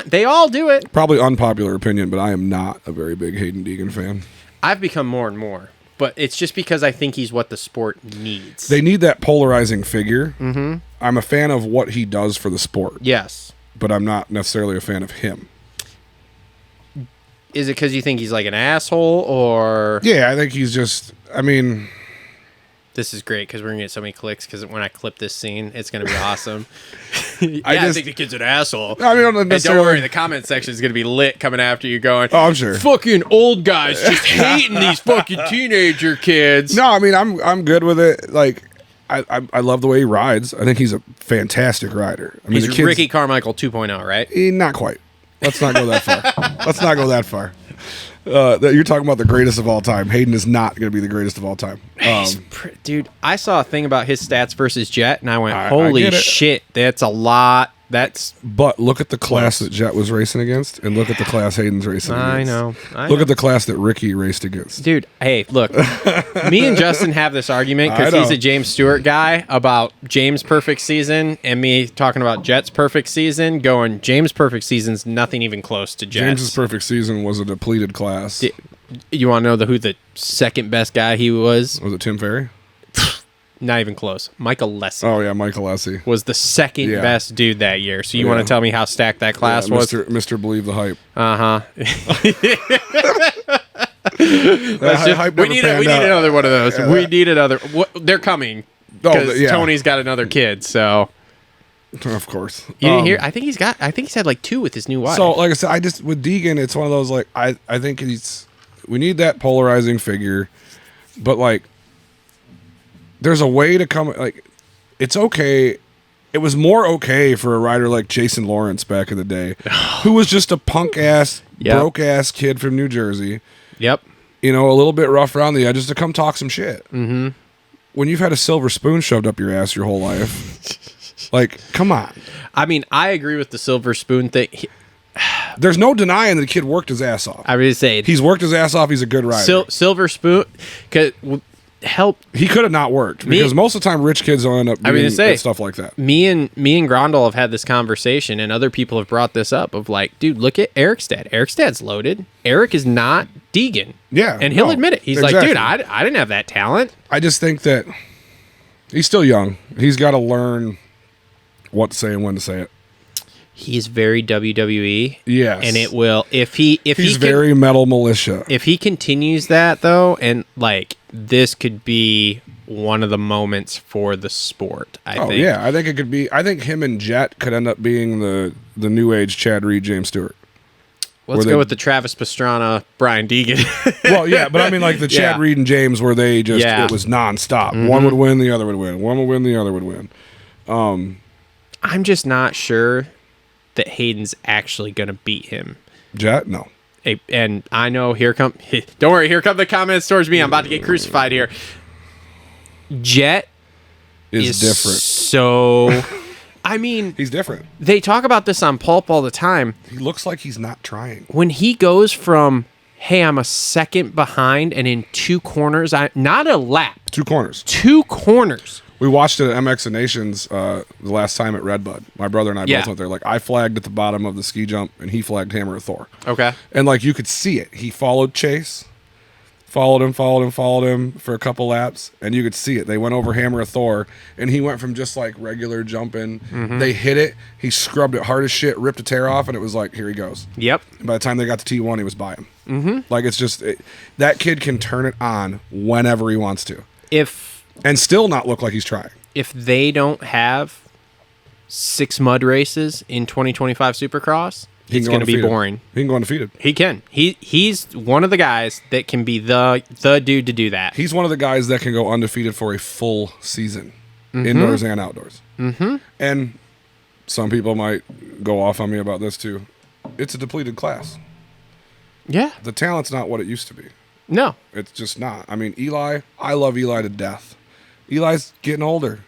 They all do it. Probably unpopular opinion, but I am not a very big Hayden Deegan fan. I've become more and more. But it's just because I think he's what the sport needs. They need that polarizing figure. Mm-hmm. I'm a fan of what he does for the sport. Yes. But I'm not necessarily a fan of him. Is it because you think he's like an asshole, or... Yeah, I think he's just... I mean... This is great because we're going to get so many clicks because when I clip this scene, it's going to be awesome. I think the kid's an asshole. I mean, don't don't worry, the comment section is going to be lit coming after you going, oh, I'm sure. Fucking old guys just hating these fucking teenager kids. No, I mean, I'm good with it. Like, I love the way he rides. I think he's a fantastic rider. I mean, he's Ricky Carmichael 2.0, right? Not quite. Let's not go that far. Let's not go that far. You're talking about the greatest of all time. Hayden is not going to be the greatest of all time. Dude, I saw a thing about his stats versus Jet, and I went, holy shit, that's a lot. But look at the class that Jet was racing against, and look at the class Hayden's racing against. I know. Look at the class that Ricky raced against. Dude, hey, look. Me and Justin have this argument because he's a James Stewart guy about James' perfect season, and me talking about Jet's perfect season, going, James' perfect season's nothing even close to Jet's. James's perfect season was a depleted class. You want to know who the second best guy he was? Was it Tim Ferry? Not even close. Michael Lessie. Oh, yeah, Michael Lessie. Was the second best dude that year. So you want to tell me how stacked that class was? Mr. Believe the Hype. Uh-huh. We need another one of those. We need another. They're coming. Because Tony's got another kid, so... Of course. You didn't hear? I think he's had like 2 with his new wife. So, like I said, with Deegan, it's one of those, like, I think we need that polarizing figure, but, like, there's a way to come, like, it's okay. It was more okay for a rider like Jason Lawrence back in the day, who was just a punk-ass, broke-ass kid from New Jersey. Yep. You know, a little bit rough around the edges to come talk some shit. Mm-hmm. When you've had a silver spoon shoved up your ass your whole life, like, come on. I mean, I agree with the silver spoon thing. There's no denying that the kid worked his ass off. I would say he's worked his ass off. He's a good rider. Silver spoon, because he could have not worked because most of the time rich kids don't end up doing stuff like that. Me and Grondel have had this conversation, and other people have brought this up of like, dude, look at Eric's dad. Eric's dad's loaded. Eric is not Deegan. Yeah, and he'll admit it. He's like, dude, I didn't have that talent. I just think that he's still young. He's got to learn what to say and when to say it. He's very WWE. Yes. And it will if he's very metal militia. If he continues that though, and like this could be one of the moments for the sport, I think. Yeah, I think it could be. I think him and Jet could end up being the new age Chad Reed, James Stewart. Let's go with the Travis Pastrana, Brian Deegan. Well, yeah, but I mean like the Chad Reed and James where they just it was nonstop. Mm-hmm. One would win, the other would win. One would win, the other would win. I'm just not sure that Hayden's actually going to beat him. Jet? No. And I know don't worry, here come the comments towards me. I'm about to get crucified here. Jet is different. So, I mean... He's different. They talk about this on Pulp all the time. He looks like he's not trying. When he goes from, hey, I'm a second behind and in 2 corners, not a lap. 2 corners. 2 corners. We watched it at MX and Nations the last time at Redbud. My brother and I both went there. Like, I flagged at the bottom of the ski jump, and he flagged Hammer of Thor. Okay. And, like, you could see it. He followed Chase, followed him for a couple laps, and you could see it. They went over Hammer of Thor, and he went from just, like, regular jumping. Mm-hmm. They hit it. He scrubbed it hard as shit, ripped a tear off, and it was like, here he goes. Yep. And by the time they got to T1, he was by him. Mm-hmm. Like, it's just... that kid can turn it on whenever he wants to. And still not look like he's trying. If they don't have 6 mud races in 2025 Supercross, it's going to be boring. He can go undefeated. He can. He's one of the guys that can be the dude to do that. He's one of the guys that can go undefeated for a full season, indoors and outdoors. Mm-hmm. And some people might go off on me about this too. It's a depleted class. Yeah. The talent's not what it used to be. No. It's just not. I mean, Eli, I love Eli to death. Eli's getting older.